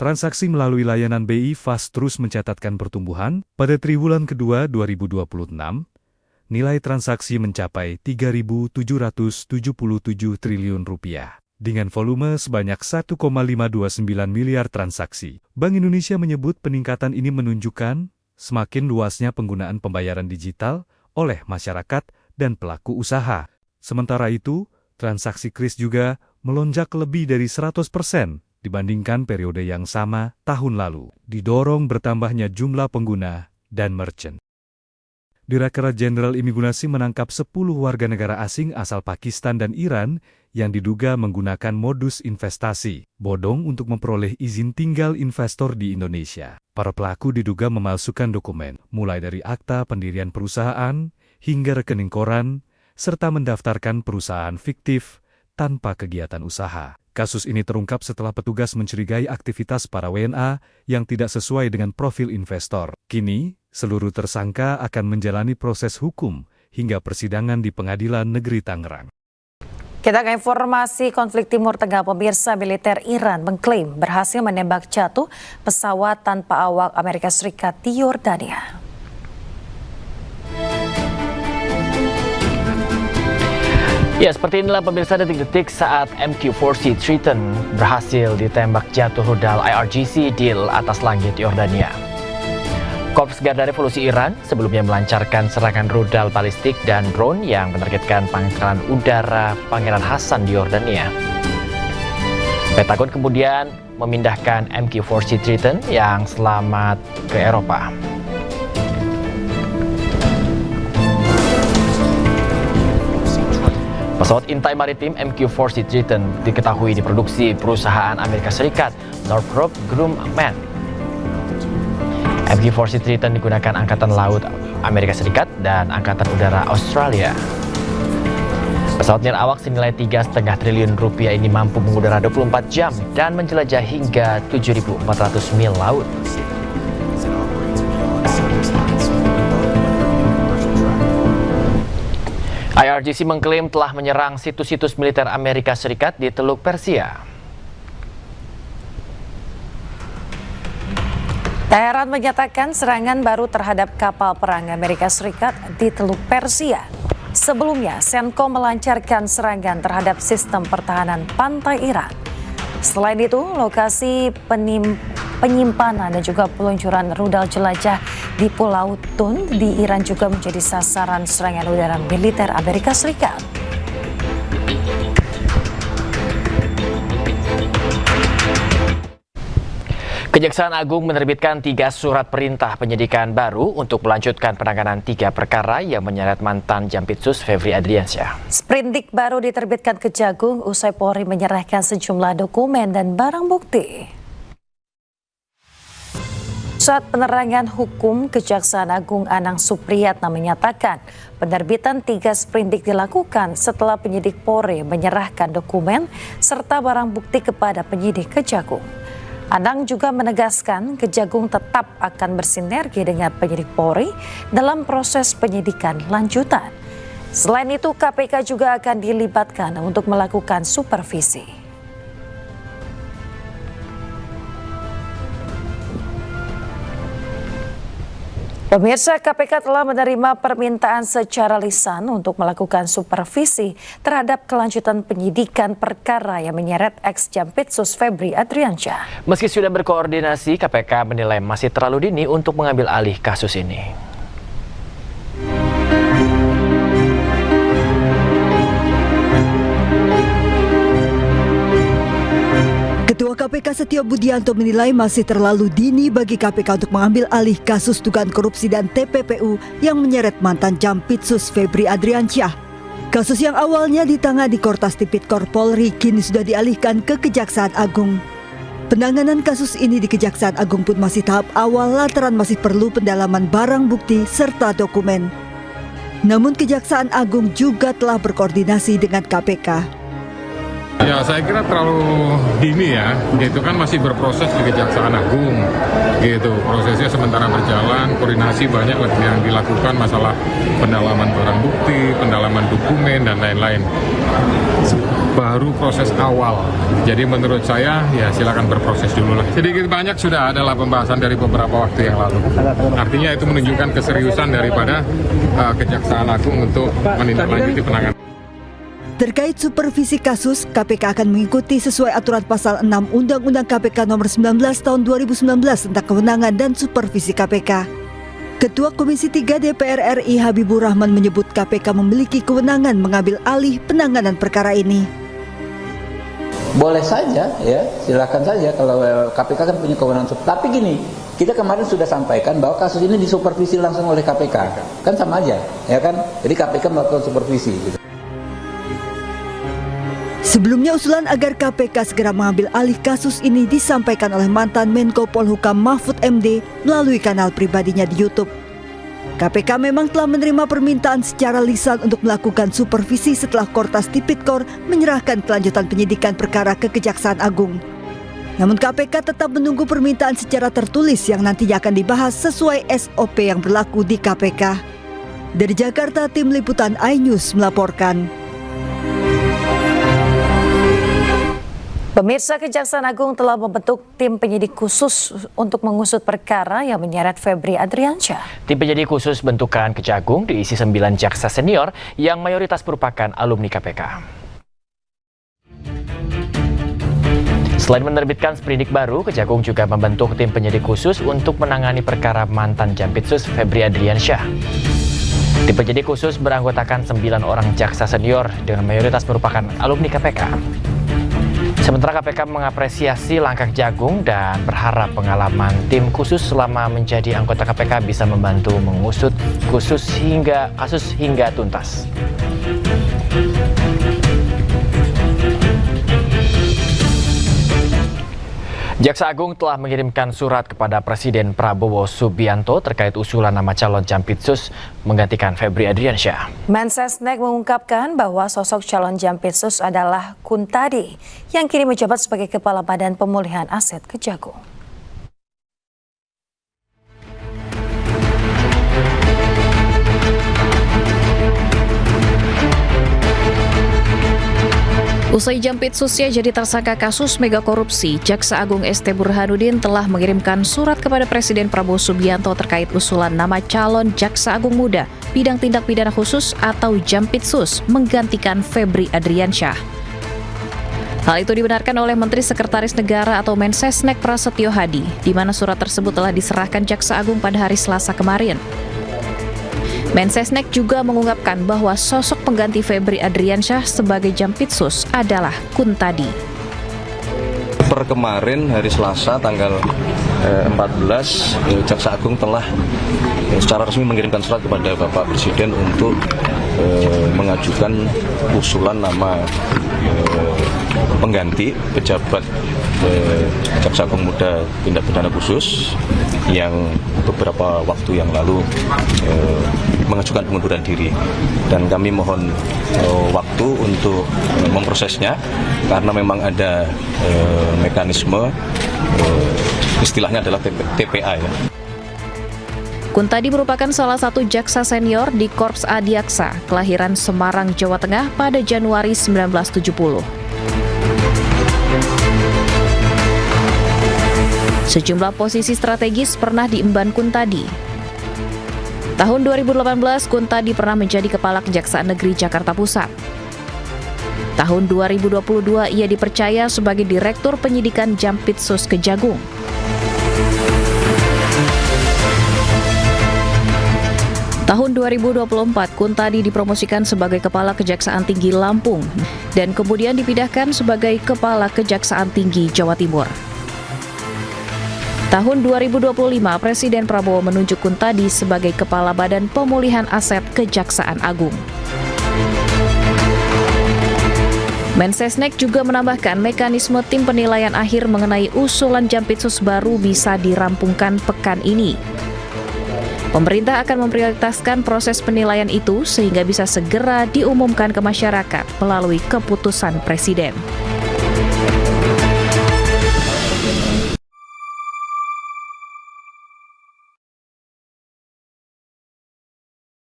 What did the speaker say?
Transaksi melalui layanan BI Fast terus mencatatkan pertumbuhan. Pada triwulan kedua 2026, nilai transaksi mencapai Rp3.777 triliun dengan volume sebanyak 1,529 miliar transaksi. Bank Indonesia menyebut peningkatan ini menunjukkan semakin luasnya penggunaan pembayaran digital oleh masyarakat dan pelaku usaha. Sementara itu, transaksi kris juga melonjak lebih dari 100% dibandingkan periode yang sama tahun lalu, didorong bertambahnya jumlah pengguna dan merchant. Direktorat Jenderal Imigrasi menangkap 10 warga negara asing asal Pakistan dan Iran yang diduga menggunakan modus investasi bodong untuk memperoleh izin tinggal investor di Indonesia. Para pelaku diduga memalsukan dokumen, mulai dari akta pendirian perusahaan hingga rekening koran, serta mendaftarkan perusahaan fiktif tanpa kegiatan usaha. Kasus ini terungkap setelah petugas mencurigai aktivitas para WNA yang tidak sesuai dengan profil investor. Kini, seluruh tersangka akan menjalani proses hukum hingga persidangan di Pengadilan Negeri Tangerang. Kita ke informasi konflik Timur Tengah. Pemirsa, militer Iran mengklaim berhasil menembak jatuh pesawat tanpa awak Amerika Serikat di Yordania. Ya, seperti inilah pemirsa detik-detik saat MQ-40 Triton berhasil ditembak jatuh rudal IRGC di atas langit Yordania. Korps Garda Revolusi Iran sebelumnya melancarkan serangan rudal balistik dan drone yang menargetkan pangkalan udara Pangeran Hassan di Yordania. Pentagon kemudian memindahkan MQ-40 Triton yang selamat ke Eropa. Pesawat intai maritim MQ-40 Triton diketahui diproduksi perusahaan Amerika Serikat Northrop Grumman. MQ-40 Triton digunakan Angkatan Laut Amerika Serikat dan Angkatan Udara Australia. Pesawat nirawak senilai Rp3,5 triliun ini mampu mengudara 24 jam dan menjelajah hingga 7.400 mil laut. IRGC mengklaim telah menyerang situs-situs militer Amerika Serikat di Teluk Persia. Teheran menyatakan serangan baru terhadap kapal perang Amerika Serikat di Teluk Persia. Sebelumnya, CENTCOM melancarkan serangan terhadap sistem pertahanan pantai Iran. Selain itu, lokasi penyimpanan dan juga peluncuran rudal jelajah di Pulau Thun di Iran juga menjadi sasaran serangan udara militer Amerika Serikat. Kejaksaan Agung menerbitkan 3 surat perintah penyidikan baru untuk melanjutkan penanganan 3 perkara yang menyeret mantan Jampitsus Febri Adriansyah. Sprindik baru diterbitkan Kejagung usai Polri menyerahkan sejumlah dokumen dan barang bukti. Saat penerangan hukum, Kejaksaan Agung Anang Supriyatna menyatakan penerbitan 3 sprindik dilakukan setelah penyidik Polri menyerahkan dokumen serta barang bukti kepada penyidik Kejagung. Anang juga menegaskan Kejagung tetap akan bersinergi dengan penyidik Polri dalam proses penyidikan lanjutan. Selain itu, KPK juga akan dilibatkan untuk melakukan supervisi. Pemirsa, KPK telah menerima permintaan secara lisan untuk melakukan supervisi terhadap kelanjutan penyidikan perkara yang menyeret ex-Jampitsus Febri Adriansyah. Meski sudah berkoordinasi, KPK menilai masih terlalu dini untuk mengambil alih kasus ini. Ketua KPK Setio Budianto menilai masih terlalu dini bagi KPK untuk mengambil alih kasus dugaan korupsi dan TPPU yang menyeret mantan Jampitsus Febri Adriansyah. Kasus yang awalnya ditangani Kortas Tipikor Polri kini sudah dialihkan ke Kejaksaan Agung. Penanganan kasus ini di Kejaksaan Agung pun masih tahap awal lantaran masih perlu pendalaman barang bukti serta dokumen. Namun Kejaksaan Agung juga telah berkoordinasi dengan KPK. Ya, saya kira terlalu dini ya, gitu kan masih berproses di Kejaksaan Agung, gitu. Prosesnya sementara berjalan, koordinasi banyak yang dilakukan masalah pendalaman barang bukti, pendalaman dokumen, dan lain-lain. baru proses awal. Jadi menurut saya ya silakan berproses dulu lah. Sedikit banyak sudah adalah pembahasan dari beberapa waktu yang lalu. Artinya itu menunjukkan keseriusan daripada Kejaksaan Agung untuk menindaklanjuti penanganan. Terkait supervisi kasus, KPK akan mengikuti sesuai aturan pasal 6 Undang-Undang KPK nomor 19 tahun 2019 tentang kewenangan dan supervisi KPK. Ketua Komisi 3 DPR RI Habibur Rahman menyebut KPK memiliki kewenangan mengambil alih penanganan perkara ini. Boleh saja, ya silakan saja kalau KPK kan punya kewenangan. Tapi gini, kita kemarin sudah sampaikan bahwa kasus ini disupervisi langsung oleh KPK, kan sama aja, ya kan? Jadi KPK melakukan supervisi. Gitu. Sebelumnya usulan agar KPK segera mengambil alih kasus ini disampaikan oleh mantan Menko Polhukam Mahfud MD melalui kanal pribadinya di YouTube. KPK memang telah menerima permintaan secara lisan untuk melakukan supervisi setelah Kortas Tipikor menyerahkan kelanjutan penyidikan perkara ke Kejaksaan Agung. Namun KPK tetap menunggu permintaan secara tertulis yang nantinya akan dibahas sesuai SOP yang berlaku di KPK. Dari Jakarta, Tim Liputan iNews melaporkan. Pemirsa, Kejaksaan Agung telah membentuk tim penyidik khusus untuk mengusut perkara yang menyeret Febri Adriansyah. Tim penyidik khusus bentukan Kejagung diisi 9 jaksa senior yang mayoritas merupakan alumni KPK. Selain menerbitkan sprindik baru, Kejagung juga membentuk tim penyidik khusus untuk menangani perkara mantan Jampitsus Febri Adriansyah. Tim penyidik khusus beranggotakan 9 orang jaksa senior dengan mayoritas merupakan alumni KPK. Sementara KPK mengapresiasi langkah Kejagung dan berharap pengalaman tim khusus selama menjadi anggota KPK bisa membantu mengusut kasus hingga tuntas. Jaksa Agung telah mengirimkan surat kepada Presiden Prabowo Subianto terkait usulan nama calon Jampitsus menggantikan Febri Adriansyah. Mensesnek mengungkapkan bahwa sosok calon Jampitsus adalah Kuntadi yang kini menjabat sebagai Kepala Badan Pemulihan Aset Kejagung. Usai Jampitsusnya jadi tersangka kasus mega korupsi, Jaksa Agung ST Burhanuddin telah mengirimkan surat kepada Presiden Prabowo Subianto terkait usulan nama calon Jaksa Agung Muda bidang tindak pidana khusus atau Jampitsus menggantikan Febri Adriansyah. Hal itu dibenarkan oleh Menteri Sekretaris Negara atau Mensesnek Prasetyo Hadi, di mana surat tersebut telah diserahkan Jaksa Agung pada hari Selasa kemarin. Mensesnek juga mengungkapkan bahwa sosok pengganti Febri Adriansyah sebagai Jampitsus adalah Kuntadi. Per kemarin hari Selasa tanggal 14, Jaksa Agung telah secara resmi mengirimkan surat kepada Bapak Presiden untuk mengajukan usulan nama pengganti pejabat Jaksa Agung Muda Tindak Pidana Khusus yang beberapa waktu yang lalu mengajukan pengunduran diri, dan kami mohon waktu untuk memprosesnya karena memang ada mekanisme istilahnya adalah TPA ya. Kuntadi merupakan salah satu jaksa senior di Korps Adiaksa, kelahiran Semarang, Jawa Tengah pada Januari 1970. Sejumlah posisi strategis pernah diemban Kuntadi. Tahun 2018, Kuntadi pernah menjadi Kepala Kejaksaan Negeri Jakarta Pusat. Tahun 2022, ia dipercaya sebagai Direktur Penyidikan Jampitsus Kejagung. Tahun 2024, Kuntadi dipromosikan sebagai Kepala Kejaksaan Tinggi Lampung dan kemudian dipindahkan sebagai Kepala Kejaksaan Tinggi Jawa Timur. Tahun 2025, Presiden Prabowo menunjuk Kuntadi sebagai Kepala Badan Pemulihan Aset Kejaksaan Agung. Mensesnek juga menambahkan mekanisme tim penilaian akhir mengenai usulan Jampitsus baru bisa dirampungkan pekan ini. Pemerintah akan memprioritaskan proses penilaian itu sehingga bisa segera diumumkan ke masyarakat melalui keputusan Presiden.